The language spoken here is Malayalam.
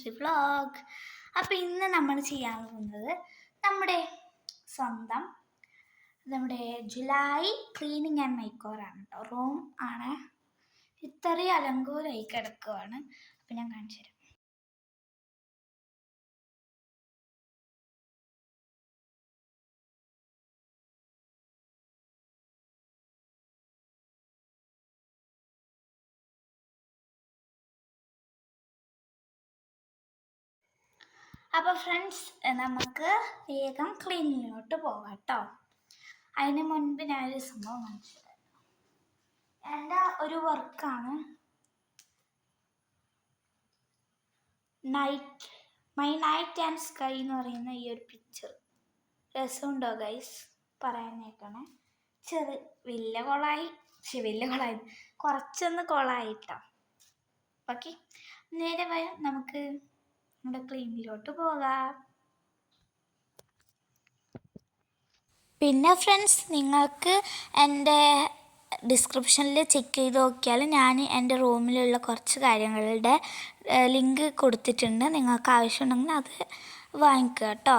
To vlog. അപ്പോൾ ഇന്ന് നമ്മൾ ചെയ്യാൻ പോകുന്നത് നമ്മുടെ സ്വന്തം July cleaning and make over ആണ് കേട്ടോ. റൂം ആണ് ഇത്രയും അലങ്കോലമായി കിടക്കുവാണ്. അപ്പം ഞാൻ കാണിച്ചു തരാം. അപ്പോൾ ഫ്രണ്ട്സ്, നമുക്ക് വേഗം ക്ലീനിങ്ങിലോട്ട് പോകാം കേട്ടോ. അതിന് മുൻപ് ഞാനൊരു സംഭവം കാണിച്ചു തരാം. എൻ്റെ ഒരു വർക്കാണ് മൈ നൈറ്റ് ആൻഡ് സ്കൈ എന്ന് പറയുന്ന ഈ ഒരു പിക്ചർ. രസമുണ്ടോ ഗൈസ്? പറയാനേക്കണേ. വലിയ കൊളായി കുറച്ചൊന്ന് കൊളായിട്ടോ. ഓക്കെ, നേരെ വരും നമുക്ക് നമ്മുടെ ക്ലീനിങ്ങിലോട്ട് പോകാം. പിന്നെ ഫ്രണ്ട്സ്, നിങ്ങൾക്ക് എൻ്റെ ഡിസ്ക്രിപ്ഷനിൽ ചെക്ക് ചെയ്ത് നോക്കിയാൽ ഞാൻ എൻ്റെ റൂമിലുള്ള കുറച്ച് കാര്യങ്ങളുടെ ലിങ്ക് കൊടുത്തിട്ടുണ്ട്. നിങ്ങൾക്ക് ആവശ്യമുണ്ടെങ്കിൽ അത് വാങ്ങിക്കുക കേട്ടോ.